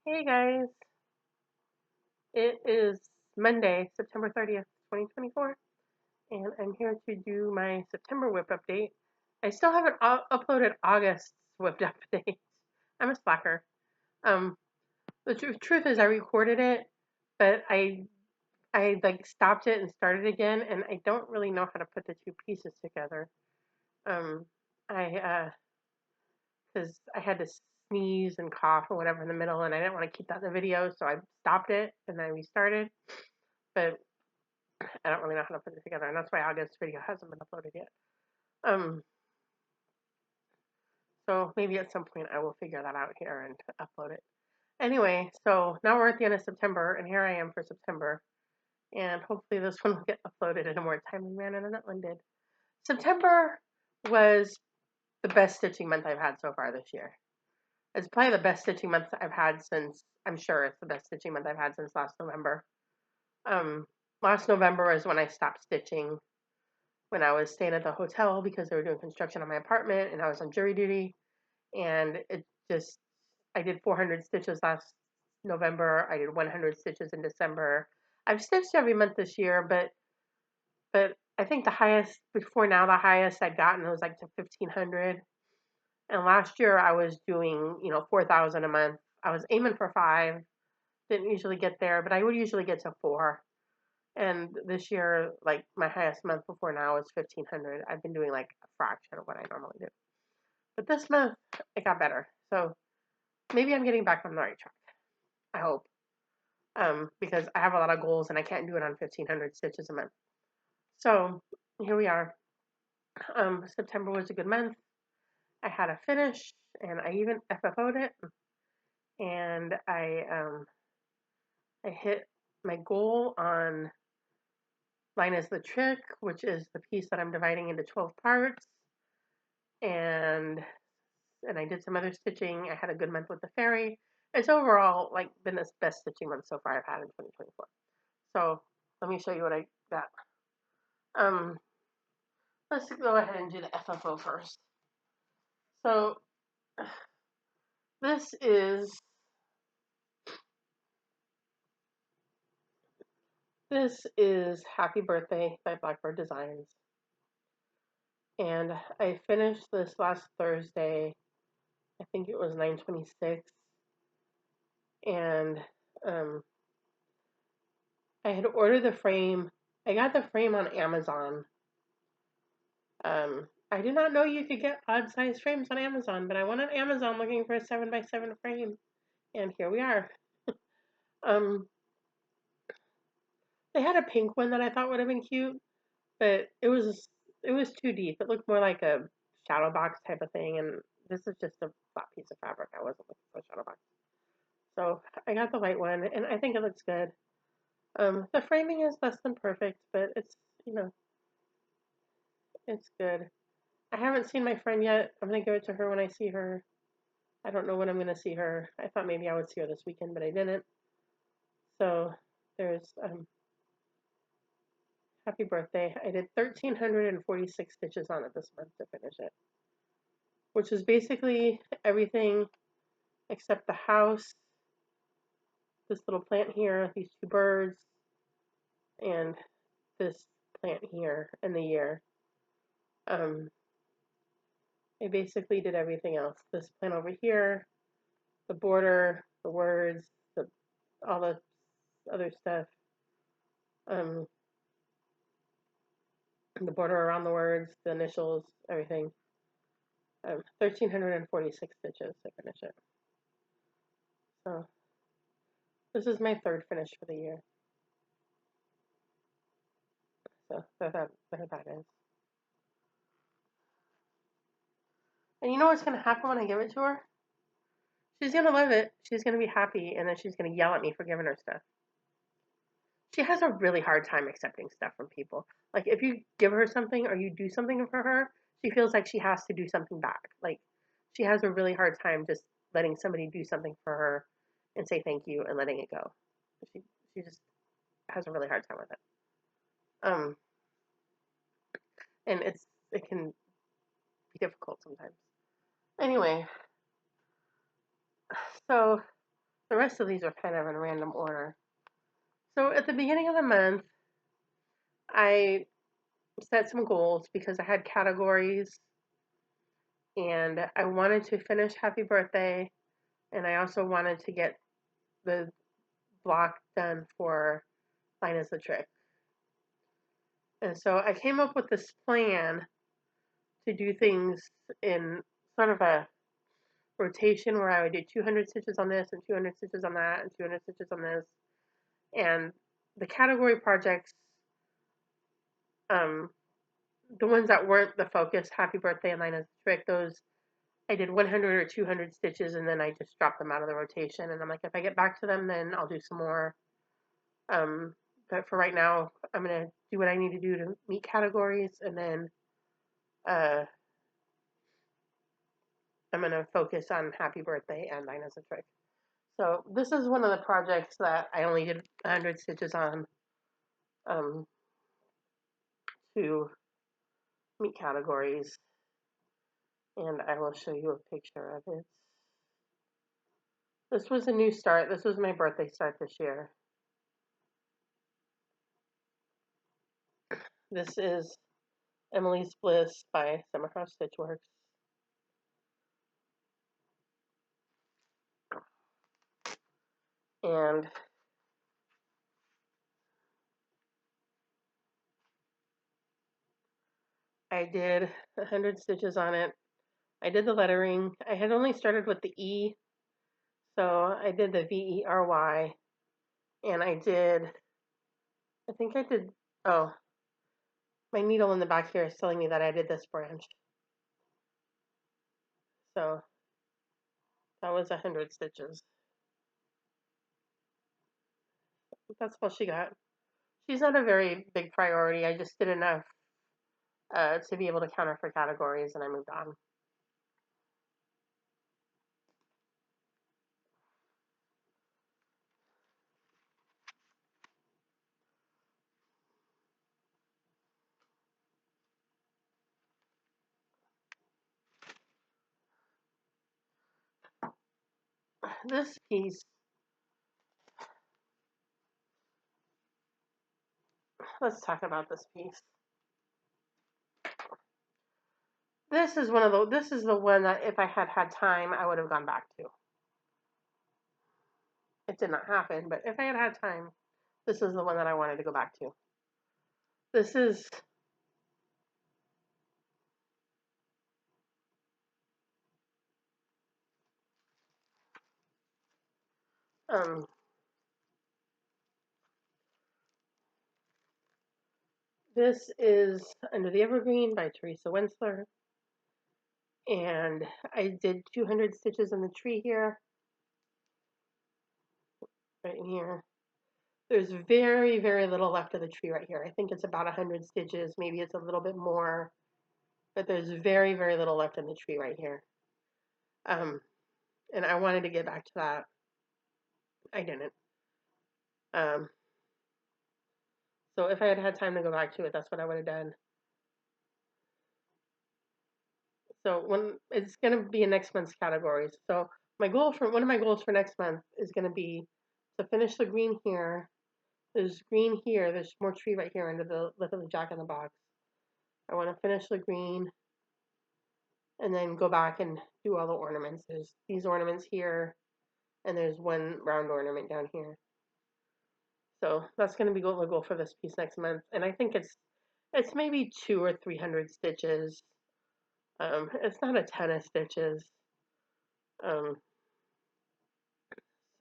Hey guys, it is Monday, September 30th, 2024, and I'm here to do my September WIP update. I still haven't uploaded August's WIP update. I'm a slacker. Um, the truth is, I recorded it, but I like stopped it and started again, and I don't really know how to put the two pieces together. Um, I because I had to sneeze and cough or whatever in the middle, and I didn't want to keep that in the video, so I stopped it and I restarted. But I don't really know how to put it together, and that's why August's video hasn't been uploaded yet. Um, so maybe at some point I will figure that out here and upload it. Anyway, so now we're at the end of September, and here I am for September, and hopefully this one will get uploaded in a more timely manner than that one did. September was the best stitching month I've had so far this year. It's probably the best stitching month I've had since, I'm sure it's the best stitching month I've had since last November. Last November is when I stopped stitching when I was staying at the hotel because they were doing construction on my apartment and I was on jury duty. And it just, I did 400 stitches last November. I did 100 stitches in December. I've stitched every month this year, but I think the highest before now, the highest I'd gotten was like to 1,500. And last year I was doing, 4,000 a month. I was aiming for 5. Didn't usually get there, but I would usually get to 4. And this year, like my highest month before now is 1,500. I've been doing like a fraction of what I normally do. But this month, it got better. So maybe I'm getting back on the right track. I hope. Because I have a lot of goals and I can't do it on 1,500 stitches a month. So here we are. September was a good month. I had a finish and I even FFO'd it. And I hit my goal on Line is the Trick, which is the piece that I'm dividing into 12 parts. And I did some other stitching. I had a good month with the fairy. It's overall like been the best stitching month so far I've had in 2024. So let me show you what I got. Um, let's go ahead and do the FFO first. So this is Happy Birthday by Blackbird Designs. And I finished this last Thursday. I think it was 9/26. And I had ordered the frame. I got the frame on Amazon. I did not know you could get odd size frames on Amazon, but I went on Amazon looking for a 7x7 frame, and here we are. Um, they had a pink one that I thought would have been cute, but it was too deep. It looked more like a shadow box type of thing, and this is just a flat piece of fabric. I wasn't looking for a shadow box, so I got the white one, and I think it looks good. The framing is less than perfect, but it's it's good. I haven't seen my friend yet. I'm gonna give it to her when I see her. I don't know when I'm gonna see her. I thought maybe I would see her this weekend, but I didn't. So there's happy birthday. I did 1,346 stitches on it this month to finish it, which is basically everything except the house, this little plant here, these 2 birds, and this plant here in the year. I basically did everything else. This plant over here, the border, the words, all the other stuff, the border around the words, the initials, everything. 1,346 stitches to finish it. So this is my 3rd finish for the year. So there that is. And you know what's going to happen when I give it to her? She's going to love it. She's going to be happy, and then she's going to yell at me for giving her stuff. She has a really hard time accepting stuff from people. Like, if you give her something or you do something for her, she feels like she has to do something back. Like, she has a really hard time just letting somebody do something for her and say thank you and letting it go. She just has a really hard time with it. And it can be difficult sometimes. Anyway, so The rest of these are kind of in random order. So at the beginning of the month, I set some goals because I had categories and I wanted to finish Happy Birthday, and I also wanted to get the block done for Line is the Trick. And so I came up with this plan to do things in sort of a rotation where I would do 200 stitches on this and 200 stitches on that and 200 stitches on this. And the category projects, um, the ones that weren't the focus, Happy Birthday and Line is the Trick, those I did 100 or 200 stitches and then I just dropped them out of the rotation. And I'm like, if I get back to them, then I'll do some more. But for right now, I'm going to do what I need to do to meet categories, and then I'm going to focus on Happy Birthday and Line is a Trick. So this is one of the projects that I only did 100 stitches on to meet categories, and I will show you a picture of it. This was a new start. This was my birthday start this year. This is Emily's Bliss by Summerhouse Stitchworks. And I did 100 stitches on it. I did the lettering. I had only started with the E, so I did the VERY, and I think I did, oh, my needle in the back here is telling me that I did this branch. So that was 100 stitches. That's all she got. She's not a very big priority. I just did enough to be able to count her for categories, and I moved on. This piece, let's talk about this piece. This is the one that if I had had time, I would have gone back to. It did not happen, but if I had had time, this is the one that I wanted to go back to. This is this is Under the Evergreen by Teresa Wensler, and I did 200 stitches in the tree here, right here. There's very, very little left of the tree right here. I think it's about 100 stitches. Maybe it's a little bit more, but there's very, very little left in the tree right here. And I wanted to get back to that. I didn't. So if I had had time to go back to it, that's what I would have done. So when it's going to be in next month's categories. So one of my goals for next month is going to be to finish the green here. There's green here. There's more tree right here under the lip of the Jack in the Box. I want to finish the green and then go back and do all the ornaments. There's these ornaments here, and there's one round ornament down here. So that's going to be the goal for this piece next month. And I think it's maybe 200 or 300 stitches. It's not a ton of stitches.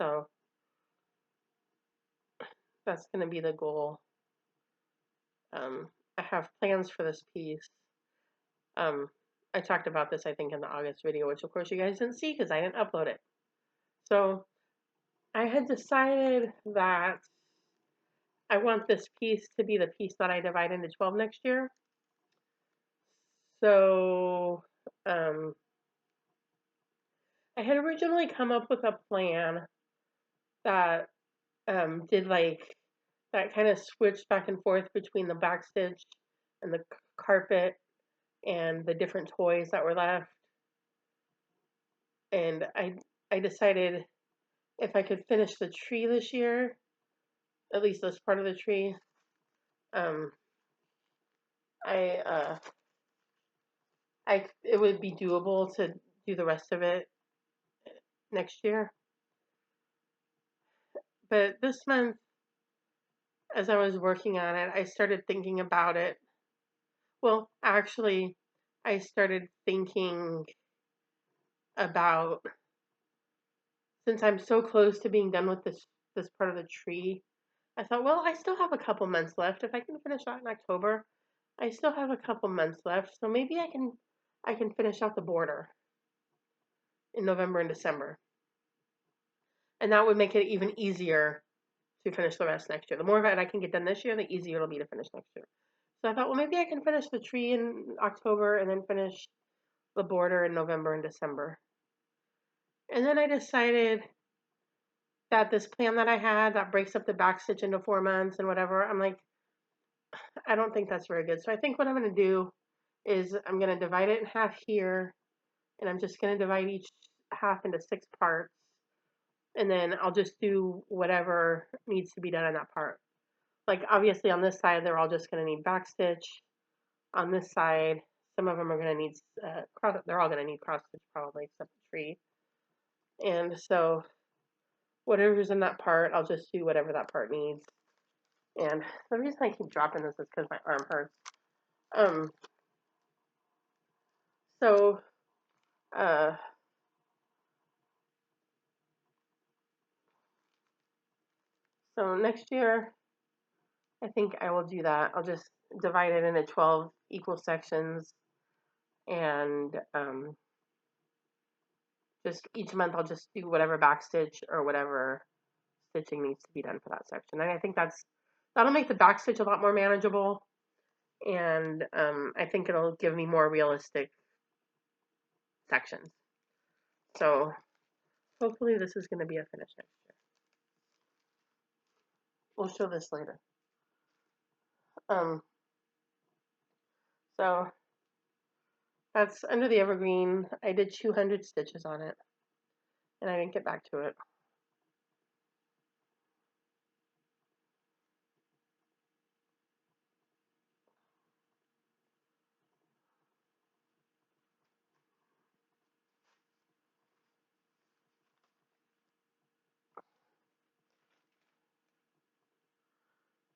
So that's going to be the goal. I have plans for this piece. I talked about this, I think, in the August video, which of course you guys didn't see because I didn't upload it. So I had decided that I want this piece to be the piece that I divide into 12 next year. So I had originally come up with a plan that did like that kind of switched back and forth between the backstitch and the carpet and the different toys that were left. And I decided if I could finish the tree this year, at least this part of the tree, um, I it would be doable to do the rest of it next year. But this month, as I was working on it, I started thinking about it. Well, actually, I started thinking about, since I'm so close to being done with this part of the tree, I thought, well, I still have a couple months left. If I can finish that in October, I still have a couple months left. So maybe I can finish out the border in November and December. And that would make it even easier to finish the rest next year. The more of it I can get done this year, the easier it'll be to finish next year. So I thought, well, maybe I can finish the tree in October and then finish the border in November and December. And then I decided that this plan that I had that breaks up the back stitch into 4 months and whatever, I'm like, I don't think that's very good. So I think what I'm going to do is I'm going to divide it in half here, and I'm just going to divide each half into 6 parts, and then I'll just do whatever needs to be done on that part. Like, obviously on this side, they're all just going to need back stitch. On this side, some of them are going to need they're all going to need cross stitch probably, except the tree. And so whatever's in that part, I'll just do whatever that part needs. And the reason I keep dropping this is because my arm hurts. Um, so, uh, so next year, I think I will do that. I'll just divide it into 12 equal sections, and just each month I'll just do whatever backstitch or whatever stitching needs to be done for that section. And I think that'll make the backstitch a lot more manageable, and I think it'll give me more realistic sections. So hopefully this is going to be a finish next year. We'll show this later. So that's under the evergreen. I did 200 stitches on it, and I didn't get back to it.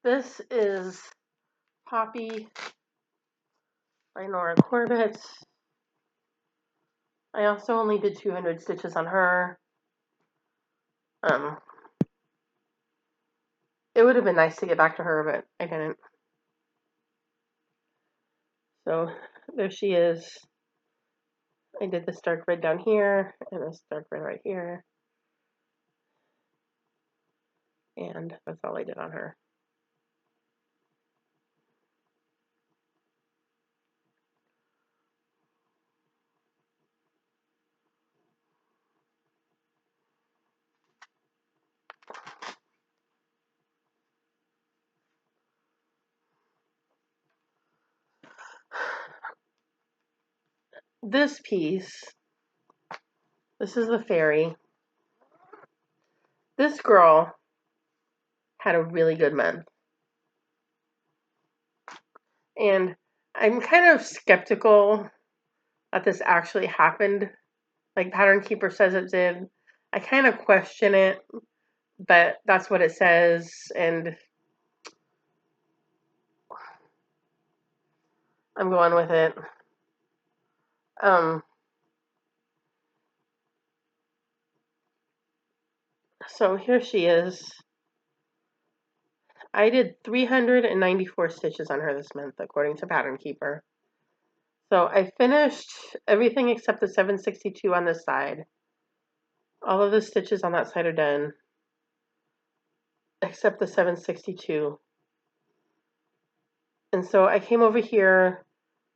This is Poppy by Nora Corbett. I also only did 200 stitches on her. It would have been nice to get back to her, but I didn't. So there she is. I did this dark red down here and this dark red right here. And that's all I did on her. This piece, this is the fairy. This girl had a really good month. And I'm kind of skeptical that this actually happened. Like Pattern Keeper says it did. I kind of question it, but that's what it says. And I'm going with it. So here she is. I did 394 stitches on her this month, according to Pattern Keeper. So I finished everything except the 762 on this side. All of the stitches on that side are done, except the 762. And so I came over here.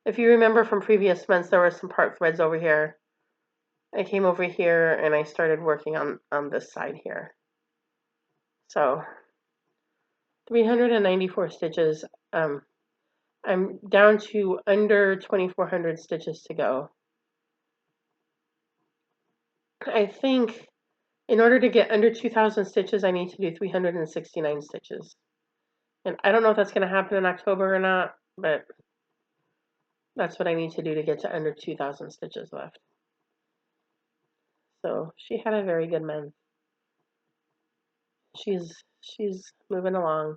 If you remember from previous months, there were some part threads over here. I came over here and I started working on this side here. So 394 stitches. I'm down to under 2,400 stitches to go. I think In order to get under 2,000 stitches, I need to do 369 stitches. And I don't know if that's going to happen in October or not, but that's what I need to do to get to under 2,000 stitches left. So she had a very good month. She's moving along.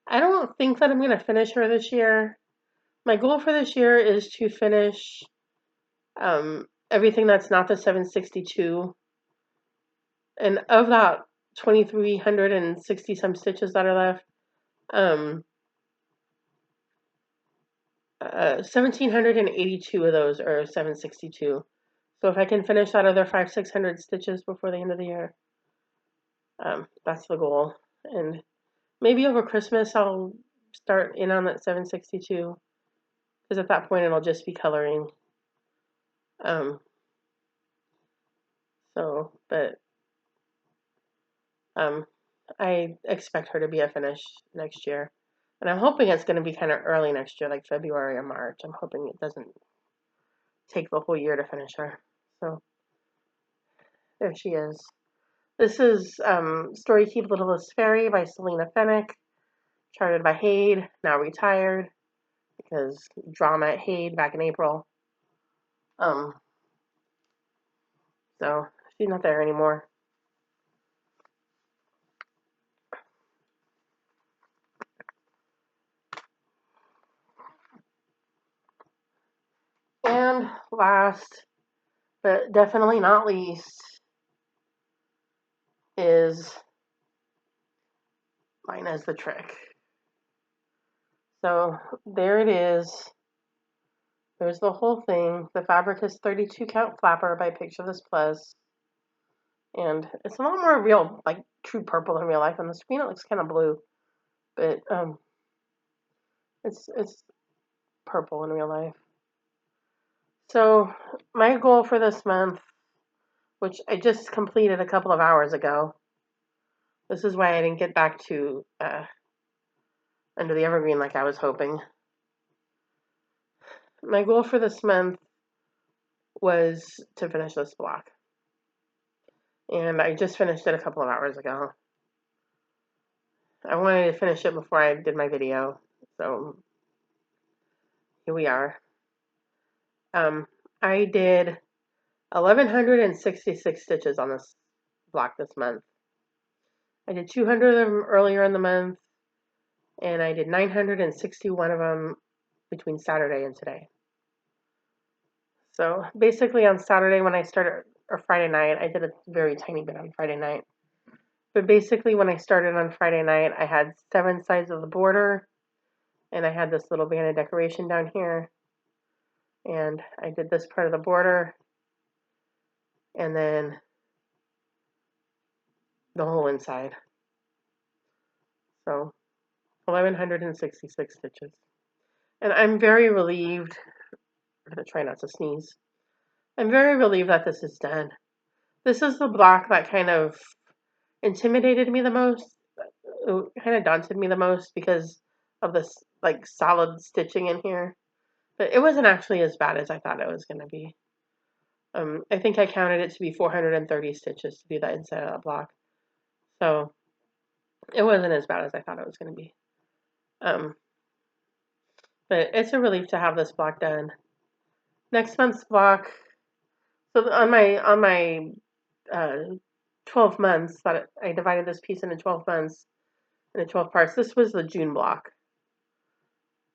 I don't think that I'm going to finish her this year. My goal for this year is to finish everything that's not the 762. And of that 2,360 some stitches that are left, 1,782 of those are 762. So if I can finish that other 500-600 stitches before the end of the year, that's the goal. And maybe over Christmas I'll start in on that 762, because at that point it'll just be coloring. But I expect her to be a finish next year. And I'm hoping it's going to be kind of early next year, like February or March. I'm hoping it doesn't take the whole year to finish her. So there she is. This is Story Keep Littlest Fairy by Selena Fennick, charted by Hade, now retired, because drama at Hade back in April. So she's not there anymore. And last, but definitely not least, is Mine Is the Trick. So there it is. There's the whole thing. The fabric is 32 count flapper by Picture This Plus. And it's a lot more real, like true purple in real life. On the screen it looks kind of blue. But it's purple in real life. So my goal for this month, which I just completed a couple of hours ago. This is why I didn't get back to Under the Evergreen like I was hoping. My goal for this month was to finish this block. And I just finished it a couple of hours ago. I wanted to finish it before I did my video. So here we are. I did 1,166 stitches on this block this month. I did 200 of them earlier in the month, and I did 961 of them between Saturday and today. So basically on Saturday when I started, or Friday night, I did a very tiny bit on Friday night. But basically when I started on Friday night, I had 7 sides of the border, and I had this little band of decoration down here. And I did this part of the border, and then the whole inside. So 1,166 stitches. And I'm very relieved. I'm going to try not to sneeze. I'm very relieved that this is done. This is the block that kind of intimidated me the most. It kind of daunted me the most because of this like solid stitching in here. But it wasn't actually as bad as I thought it was going to be. I think I counted it to be 430 stitches to do that inside of that block. So it wasn't as bad as I thought it was going to be. But it's a relief to have this block done. Next month's block, so on my 12 months, that I divided this piece into 12 months, into 12 parts. This was the June block.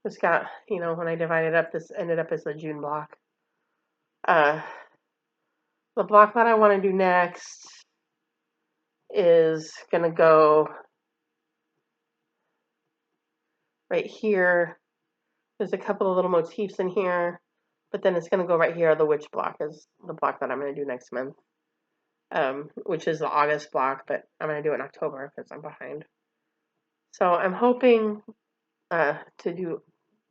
This got, when I divided up, this ended up as the June block. The block that I want to do next is going to go right here. There's a couple of little motifs in here, but then it's going to go right here. The Witch block is the block that I'm going to do next month, which is the August block, but I'm going to do it in October because I'm behind. So I'm hoping to do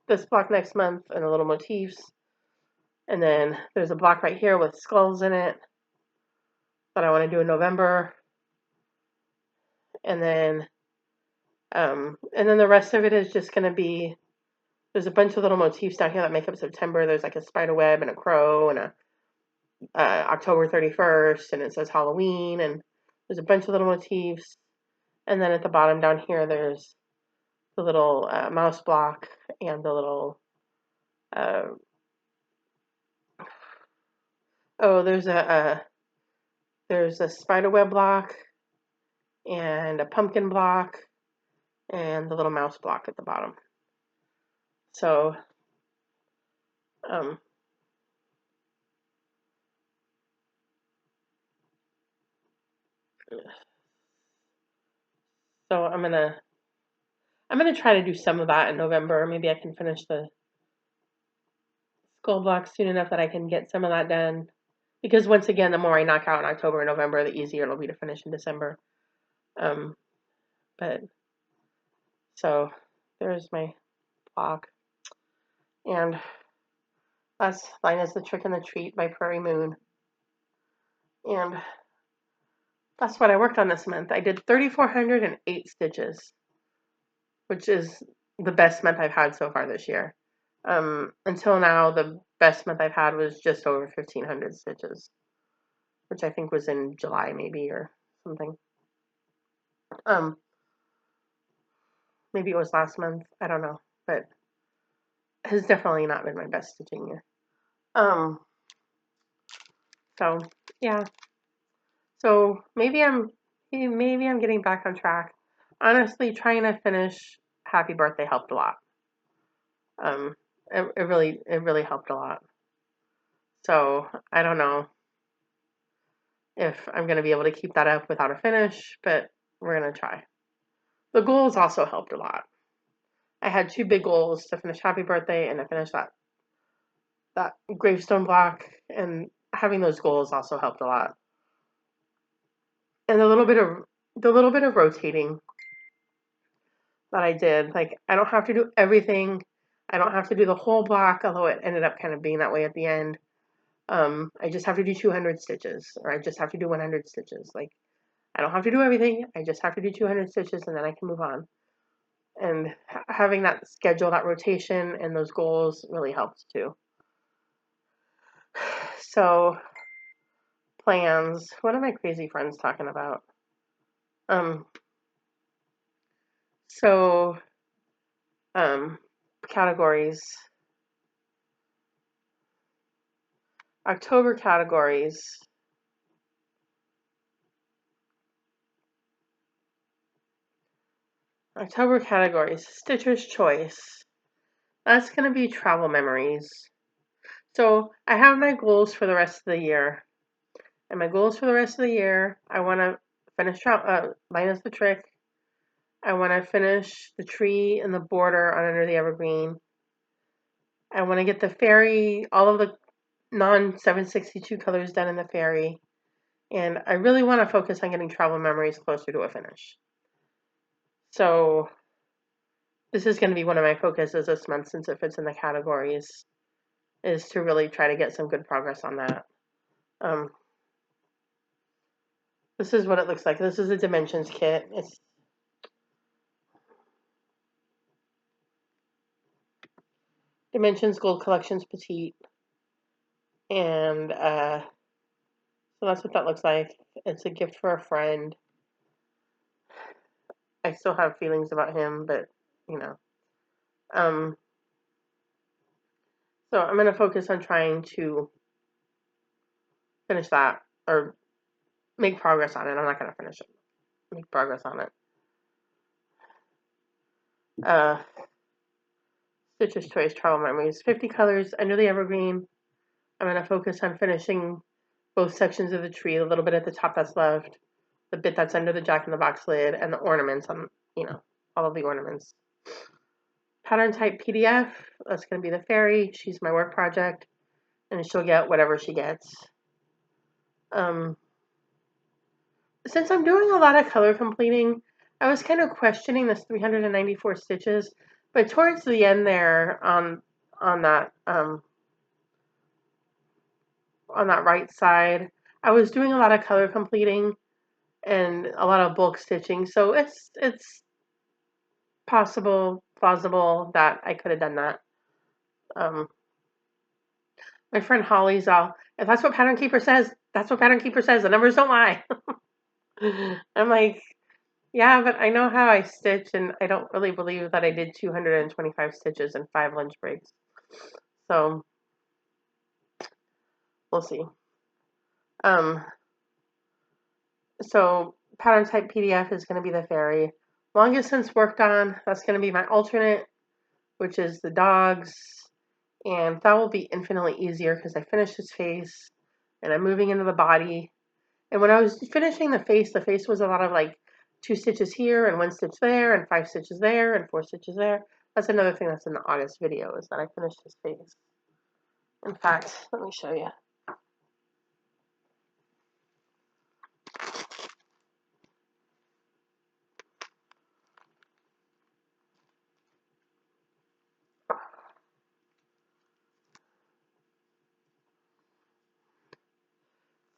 this block next month and the little motifs. And then there's a block right here with skulls in it that I want to do in November. And then the rest of it is just going to be, there's a bunch of little motifs down here that make up September. There's like a spider web and a crow and a October 31st, and it says Halloween, and there's a bunch of little motifs. And then at the bottom down here, there's the little mouse block and the little, uh, oh, there's a spider web block and a pumpkin block and the little mouse block at the bottom. So, um, so I'm gonna try to do some of that in November. Maybe I can finish the skull block soon enough that I can get some of that done. Because once again, the more I knock out in October and November, the easier it'll be to finish in December. But so there's my block, and that's Linus the Trick and the Treat by Prairie Moon, and that's what I worked on this month. I did 3,408 stitches, which is the best month I've had so far this year. Until now, the best month I've had was just over 1,500 stitches, which I think was in July maybe or something. Maybe it was last month. I don't know, but it has definitely not been my best stitching year. So yeah. So maybe I'm getting back on track. Honestly, trying to finish Happy Birthday helped a lot. It really helped a lot. So I don't know if I'm gonna be able to keep that up without a finish, but we're gonna try. The goals also helped a lot. I had 2 big goals to finish Happy Birthday and to finish that gravestone block, and having those goals also helped a lot. And the little bit of rotating that I did, like I don't have to do everything. I don't have to do the whole block, although it ended up kind of being that way at the end. I just have to do 200 stitches, or I just have to do 100 stitches. Like I don't have to do everything. I just have to do 200 stitches, and then I can move on. And having that schedule, that rotation, and those goals really helps too. So plans. What are my crazy friends talking about? Um. So categories. October categories. October categories. Stitcher's Choice. That's going to be travel memories. So I have my goals for the rest of the year. And my goals for the rest of the year, I want to finish Linus the Trick. I want to finish the tree and the border on Under the Evergreen. I want to get the fairy, all of the non-762 colors done in the fairy. And I really want to focus on getting travel memories closer to a finish. So this is going to be one of my focuses this month, since it fits in the categories, is to really try to get some good progress on that. This is what it looks like. This is a Dimensions kit. It's Dimensions Gold Collections Petite. And so that's what that looks like. It's a gift for a friend. I still have feelings about him, but you know. So I'm going to focus on trying to finish that, or make progress on it. I'm not going to finish it. Make progress on it. Stitcher's Choice Travel Memories. 50 colors Under the Evergreen. I'm going to focus on finishing both sections of the tree, the little bit at the top that's left, the bit that's under the Jack-in-the-Box lid, and the ornaments on, all of the ornaments. Pattern type PDF. That's going to be the fairy. She's my work project, and she'll get whatever she gets. Since I'm doing a lot of color completing, I was kind of questioning this 394 stitches, but towards the end there on that right side, I was doing a lot of color completing and a lot of bulk stitching, so it's plausible that I could have done that. My friend Holly's all, If that's what Pattern Keeper says, that's what Pattern Keeper says. The numbers don't lie. I'm like, yeah, but I know how I stitch, and I don't really believe that I did 225 stitches and 5 lunch breaks. So we'll see. So pattern type PDF is going to be the fairy. Longest since worked on, that's going to be my alternate, which is the dogs. And that will be infinitely easier because I finished his face and I'm moving into the body. And when I was finishing the face was a lot of like 2 stitches here and 1 stitch there and 5 stitches there and 4 stitches there. That's another thing that's in the August video, is that I finished his face. In fact, let me show you.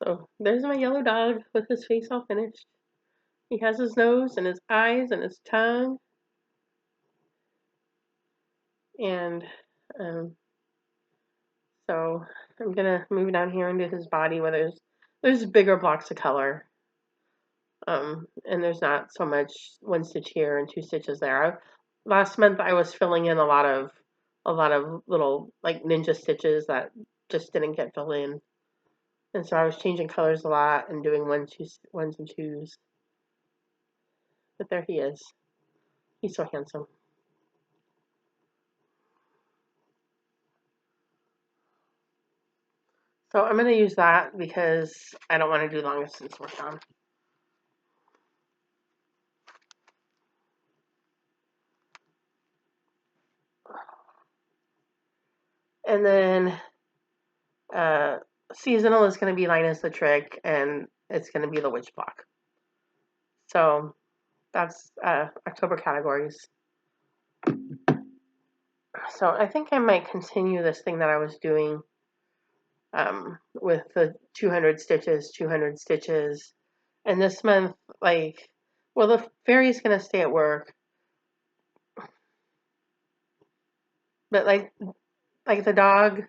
So there's my yellow dog with his face all finished. He has his nose and his eyes and his tongue. And so I'm gonna move down here into his body where there's bigger blocks of color. And there's not so much 1 stitch here and 2 stitches there. Last month I was filling in a lot of little like ninja stitches that just didn't get filled in. And so I was changing colors a lot and doing ones and twos. But there he is. He's so handsome. So I'm going to use that because I don't want to do longest since worked on. And then seasonal is going to be Linus the Trick, and it's going to be the Witch Block. So that's October categories. So I think I might continue this thing that I was doing with the 200 stitches. And this month, like, well, the fairy's going to stay at work. But like the dog,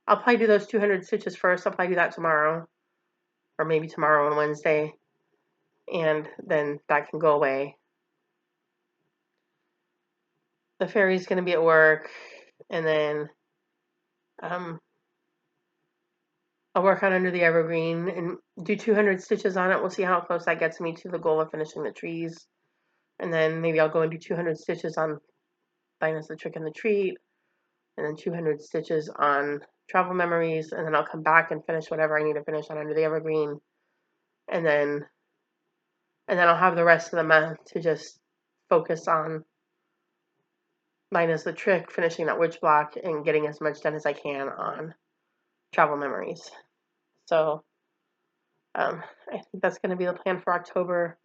I'll probably do those 200 stitches first. I'll probably do that tomorrow, or maybe tomorrow on Wednesday, and then that can go away. The fairy's going to be at work, and then I'll work on Under the Evergreen and do 200 stitches on it. We'll see how close that gets me to the goal of finishing the trees, and then maybe I'll go and do 200 stitches on Linus the Trick and the Treat, and then 200 stitches on Travel Memories, and then I'll come back and finish whatever I need to finish on Under the Evergreen, and then I'll have the rest of the month to just focus on Linus the Trick, finishing that witch block, and getting as much done as I can on Travel Memories. So I think that's going to be the plan for October.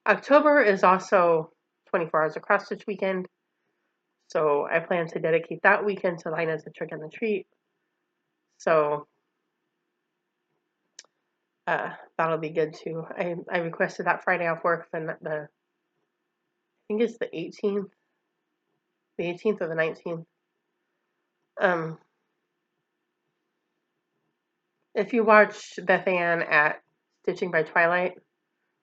October is also 24 hours of cross stitch weekend, so I plan to dedicate that weekend to Linus the Trick and the Treat. So that'll be good too. I requested that Friday off work, I think it's the 18th or the 19th. If you watch Beth Ann at Stitching by Twilight,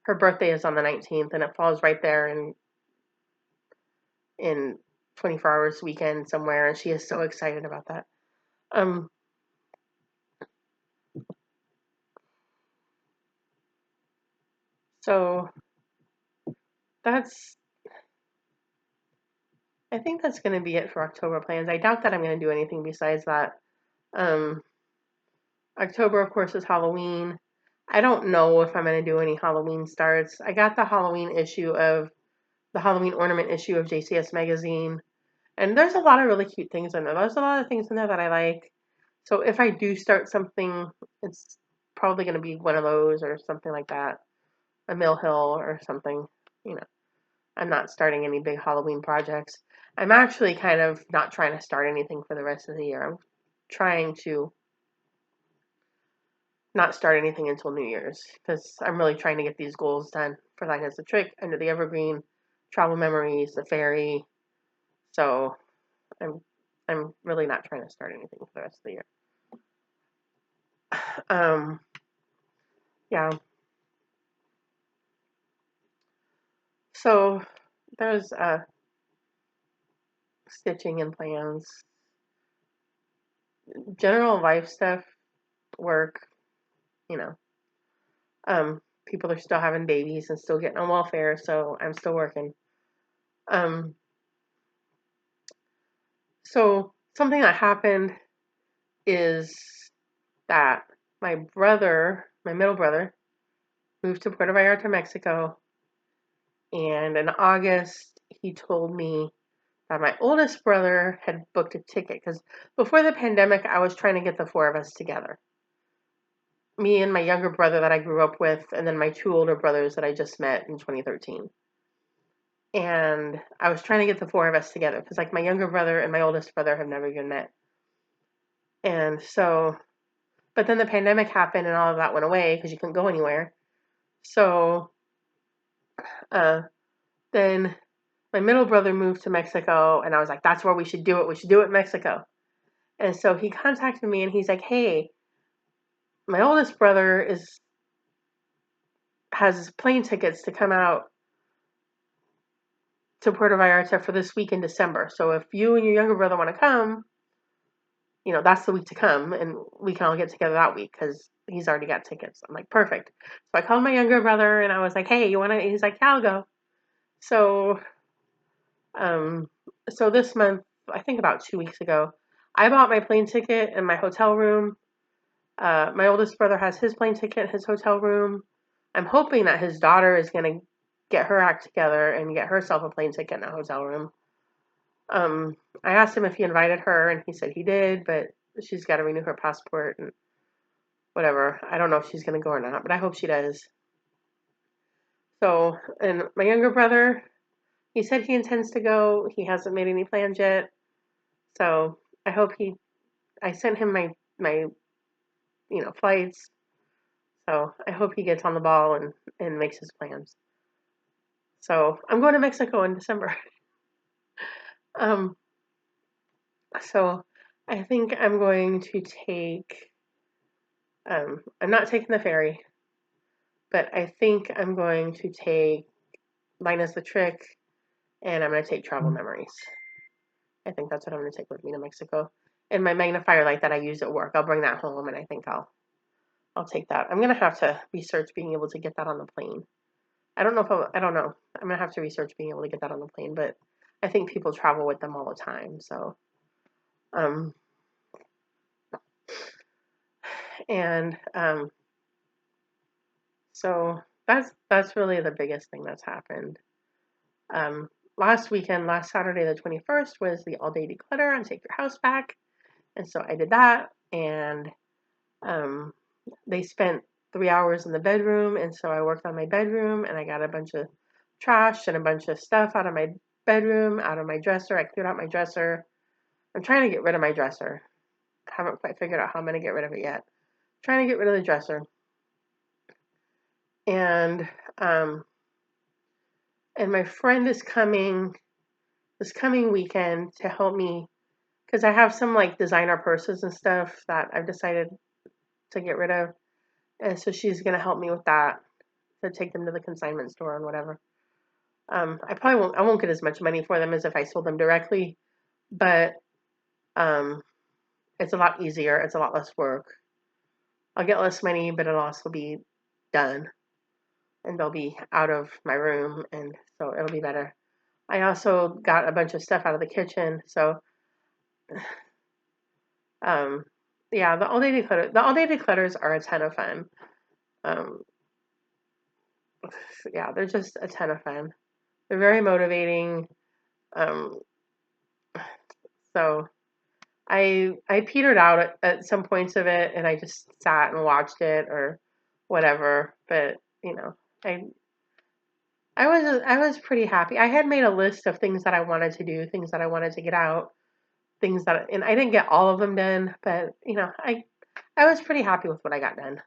her birthday is on the 19th, and it falls right there in 24 hours weekend somewhere, and she is so excited about that. So I think that's going to be it for October plans. I doubt that I'm going to do anything besides that. October, of course, is Halloween. I don't know if I'm going to do any Halloween starts. I got the Halloween ornament issue of JCS Magazine, and there's a lot of really cute things in there. There's a lot of things in there that I like. So if I do start something, it's probably going to be one of those or something like that. A Mill Hill or something. I'm not starting any big Halloween projects. I'm actually kind of not trying to start anything for the rest of the year. I'm trying to not start anything until New Year's because I'm really trying to get these goals done for Linus the Trick, Under the Evergreen, Travel Memories, the Fairy. So I'm really not trying to start anything for the rest of the year. um, yeah. So there's stitching and plans, general life stuff, work, you know. People are still having babies and still getting on welfare, so I'm still working. Um, so something that happened is that my middle brother, moved to Puerto Vallarta, Mexico, and in August he told me that my oldest brother had booked a ticket because before the pandemic, I was trying to get the four of us together. Me and my younger brother that I grew up with, and then my two older brothers that I just met in 2013. And I was trying to get the four of us together because, like, my younger brother and my oldest brother have never even met. And so, but then the pandemic happened and all of that went away because you couldn't go anywhere. So, uh, then my middle brother moved to Mexico, and I was like, that's where we should do it. We should do it in Mexico. And so he contacted me and he's like, hey, my oldest brother has plane tickets to come out to Puerto Vallarta for this week in December. So if you and your younger brother want to come, that's the week to come, and we can all get together that week because he's already got tickets. I'm like, perfect. So I called my younger brother and I was like, hey, you want to? He's like, yeah, I'll go. So, um, so this month, I think about 2 weeks ago, I bought my plane ticket and my hotel room. My oldest brother has his plane ticket, his hotel room. I'm hoping that his daughter is going to get her act together and get herself a plane ticket and a hotel room. I asked him if he invited her, and he said he did, but she's got to renew her passport and whatever. I don't know if she's going to go or not, but I hope she does. So, and my younger brother, he said he intends to go. He hasn't made any plans yet. So I sent him my flights. So I hope he gets on the ball and makes his plans. So I'm going to Mexico in December. Um, so I think I'm going to take, I'm not taking the ferry, but I think I'm going to take Linus the Trick, and I'm going to take Travel Memories. I think that's what I'm going to take with me to Mexico. And my magnifier light that I use at work, I'll bring that home, and I think I'll take that. I'm going to have to research being able to get that on the plane. I don't know. I'm going to have to research being able to get that on the plane, but I think people travel with them all the time. So, and so that's really the biggest thing that's happened. Last weekend, last Saturday, the 21st, was the all-day declutter and take your house back. And so I did that, and they spent 3 hours in the bedroom, and so I worked on my bedroom, and I got a bunch of trash and a bunch of stuff out of my bedroom, out of my dresser. I cleared out my dresser. I'm trying to get rid of my dresser. I haven't quite figured out how I'm going to get rid of it yet. I'm trying to get rid of the dresser. And my friend is coming this coming weekend to help me because I have some like designer purses and stuff that I've decided to get rid of. And so she's going to help me with that, to take them to the consignment store and whatever. I won't get as much money for them as if I sold them directly, but it's a lot easier. It's a lot less work. I'll get less money, but it'll also be done, and they'll be out of my room, and so it'll be better. I also got a bunch of stuff out of the kitchen, so yeah, the all day declutters are a ton of fun. Um, yeah, they're just a ton of fun. They're very motivating. Um, so I petered out at some points of it, and I just sat and watched it or whatever. But I I was pretty happy. I had made a list of things that I wanted to do, things that I wanted to get out, and I didn't get all of them done, but I was pretty happy with what I got done.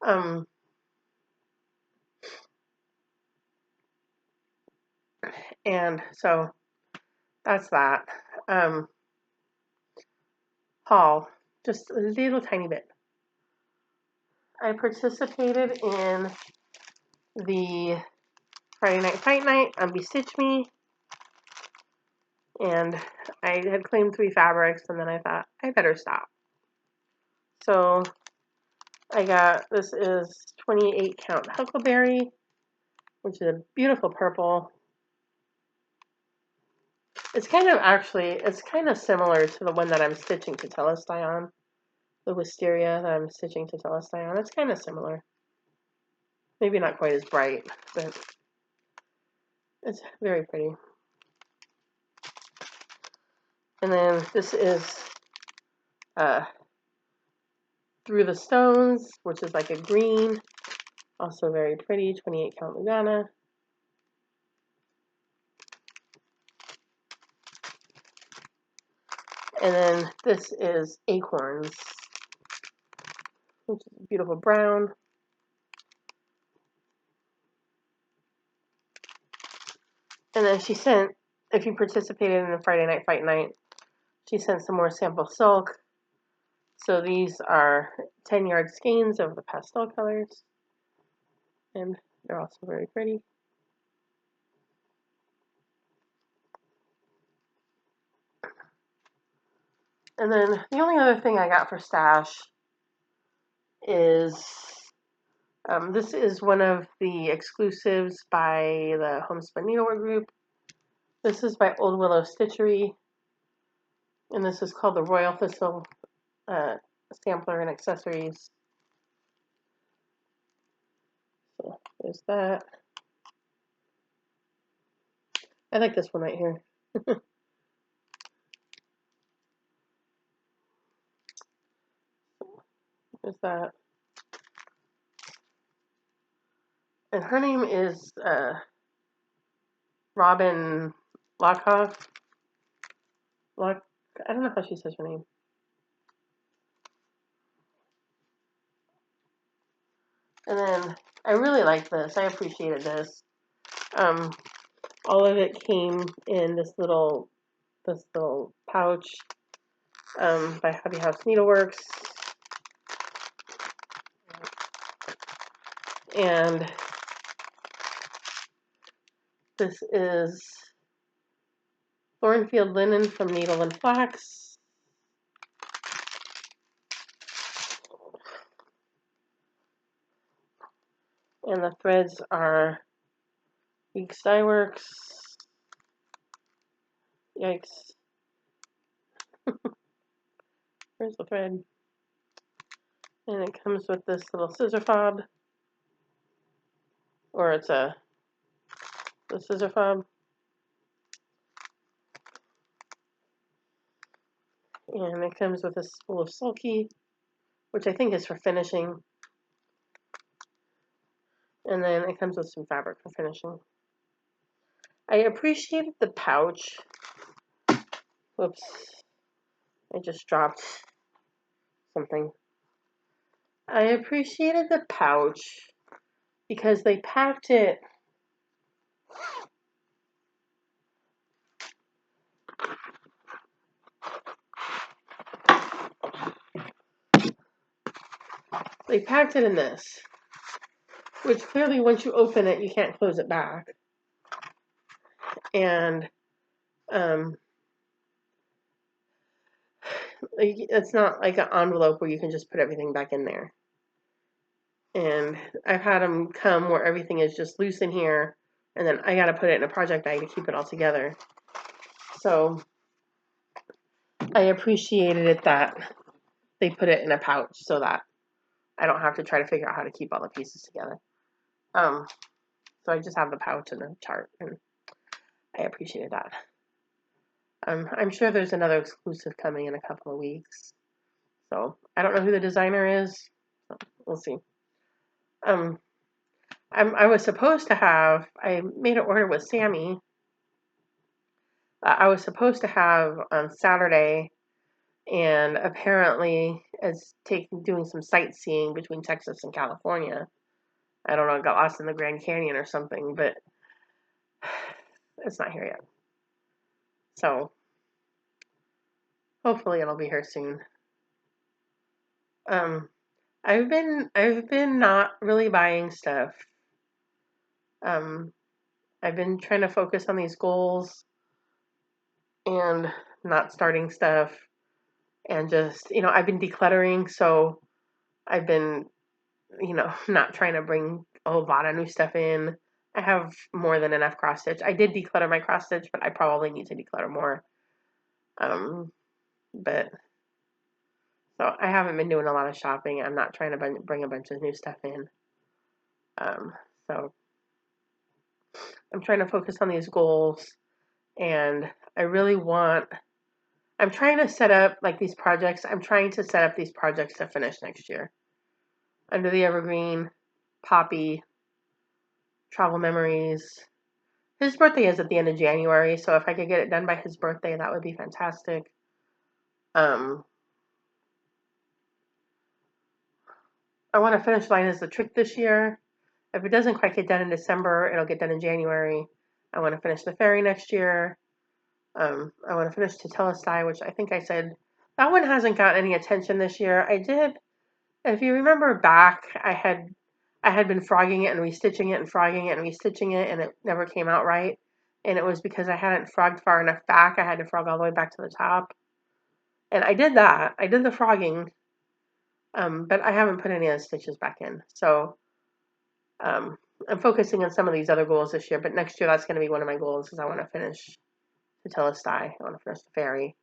Um, and so that's that. Um, haul, just a little tiny bit. I participated in the Friday Night Fight Night on Bestitch Me, and I had claimed 3 fabrics, and then I thought, I better stop. So I got, this is 28 count Huckleberry, which is a beautiful purple. It's kind of similar to the one that I'm stitching to Telestai on, the wisteria that I'm stitching to Telestai on. It's kind of similar. Maybe not quite as bright, but it's very pretty. And then this is Through the Stones, which is like a green, also very pretty, 28 count Lugana. And then this is Acorns, which is a beautiful brown. And then she sent, if you participated in the Friday Night Fight Night, she sent some more sample silk. So these are 10-yard skeins of the pastel colors, and they're also very pretty. And then the only other thing I got for stash is, this is one of the exclusives by the Homespun Needlework Group. This is by Old Willow Stitchery, and this is called the Royal Thistle Sampler and Accessories. So there's that. I like this one right here. There's that. And her name is Robin Lockhoff. I don't know how she says her name. And then I really like this. I appreciated this. All of it came in this little pouch by Hobby House Needleworks. And this is Thornfield linen from Needle and Flax. And the threads are Weeks Dye Works. Yikes. Where's the thread? And it comes with this little scissor fob. Or it's the scissor fob. And it comes with a spool of sulky, which I think is for finishing. And then it comes with some fabric for finishing. I appreciated the pouch. Whoops. I just dropped something. I appreciated the pouch because they packed it in this, which clearly once you open it, you can't close it back. And it's not like an envelope where you can just put everything back in there. And I've had them come where everything is just loose in here, and then I got to put it in a project bag to keep it all together. So I appreciated it that they put it in a pouch so that I don't have to try to figure out how to keep all the pieces together. So I just have the pouch and the chart, and I appreciated that. I'm sure there's another exclusive coming in a couple of weeks. So I don't know who the designer is. So we'll see. I was supposed to have, I made an order with Sammy. I was supposed to have on Saturday, and apparently is doing some sightseeing between Texas and California. I don't know, got lost in the Grand Canyon or something, but it's not here yet. So hopefully it'll be here soon. I've been not really buying stuff. Um, I've been trying to focus on these goals and not starting stuff and just, I've been decluttering, so I've been, not trying to bring a whole lot of new stuff in. I have more than enough cross stitch. I did declutter my cross stitch, but I probably need to declutter more. Um, but so I haven't been doing a lot of shopping. I'm not trying to bring a bunch of new stuff in. Um, so I'm trying to focus on these goals, and I really want. I'm trying to set up like these projects. I'm trying to set up these projects to finish next year. Under the Evergreen, Poppy, Travel Memories. His birthday is at the end of January, so if I could get it done by his birthday, that would be fantastic. Um, I want to finish Line is the Trick this year. If it doesn't quite get done in December, it'll get done in January. I want to finish the Fairy next year. I want to finish Tetelestai, which I think I said that one hasn't gotten any attention this year. I did, if you remember back, I had been frogging it and restitching it and frogging it and restitching it, and it never came out right. And it was because I hadn't frogged far enough back. I had to frog all the way back to the top. And I did that. I did the frogging, but I haven't put any of the stitches back in. So um, I'm focusing on some of these other goals this year. But next year, that's going to be one of my goals, is I want to finish Tetelestai. I want to finish the Fairy.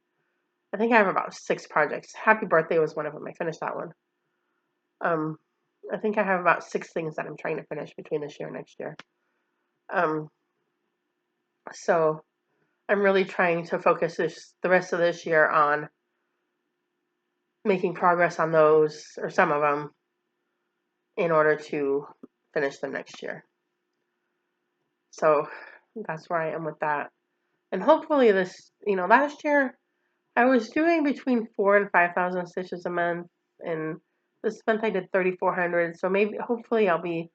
I think I have about 6 projects. Happy Birthday was one of them. I finished that one. Um, I think I have about 6 things that I'm trying to finish between this year and next year. Um, so I'm really trying to focus the rest of this year on making progress on those, or some of them, in order to finish them next year. So that's where I am with that. And hopefully last year I was doing between 4,000 and 5,000 stitches a month, and this month I did 3,400. So maybe, hopefully, I'll be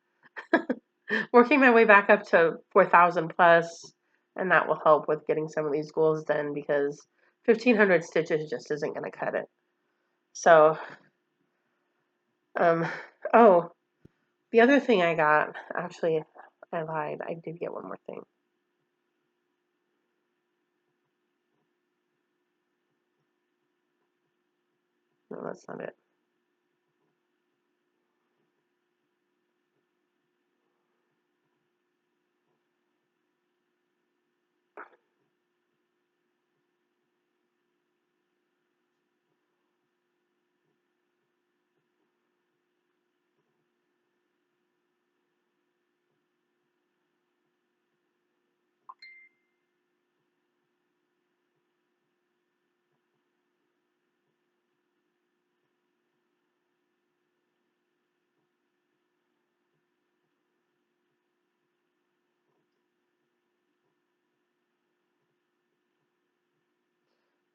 working my way back up to 4,000 plus, and that will help with getting some of these goals done, because 1,500 stitches just isn't going to cut it. So, oh, the other thing I got, actually, I lied. I did get one more thing. No, that's not it.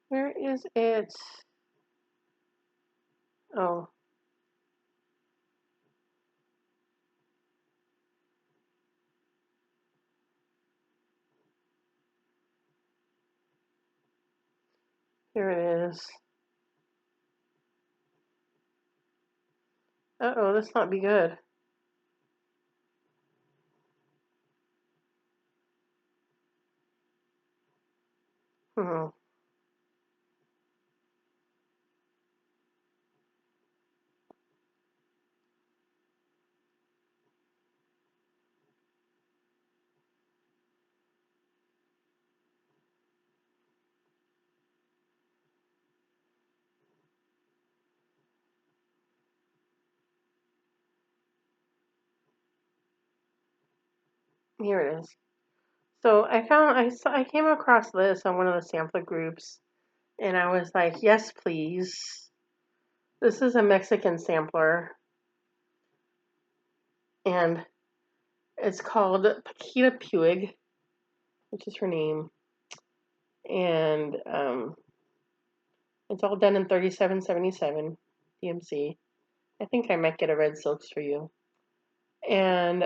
Where is it? Oh, here it is. Uh-oh, this not be good. Hmm. Here it is. So I came across this on one of the sampler groups, and I was like, yes, please. This is a Mexican sampler, and it's called Paquita Puig, which is her name, and it's all done in 3777 DMC. I think I might get a red silks for you, and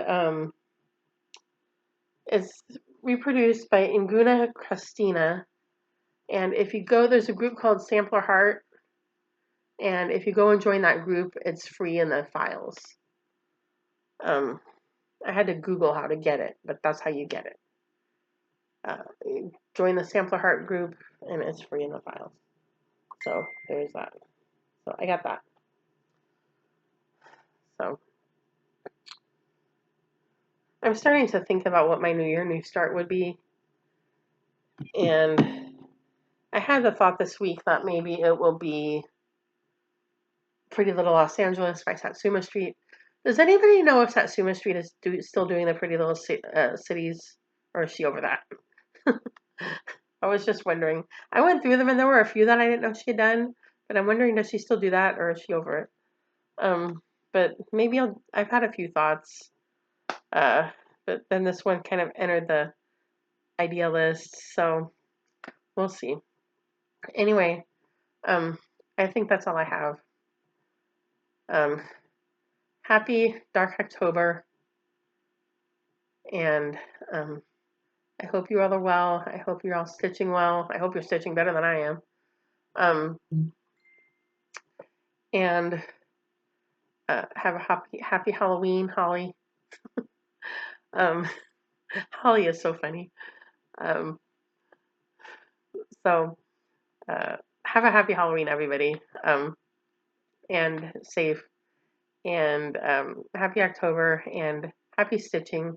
it's reproduced by Inguna Cristina. And if you go, there's a group called Sampler Heart, And if you go and join that group, it's free in the files. I had to Google how to get it, but that's how you get it. Join the Sampler Heart group, and it's free in the files. So there's that. So I got that. So I'm starting to think about what my new start would be. And I had the thought this week that maybe it will be Pretty Little Los Angeles by Satsuma Street. Does anybody know if Satsuma Street is still doing the Pretty Little Cities, or is she over that? I was just wondering. I went through them, and there were a few that I didn't know she had done, but I'm wondering, does she still do that, or is she over it? But maybe I've had a few thoughts, but then this one kind of entered the idea list, so we'll see. Anyway, I think that's all I have. Happy Dark October, and I hope you all are well. I hope you're all stitching well. I hope you're stitching better than I am. And have a happy Halloween, Holly. Holly is so funny. Um, so have a happy Halloween, everybody, and safe, and happy October, and happy stitching,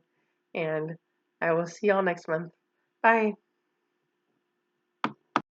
and I will see y'all next month. Bye.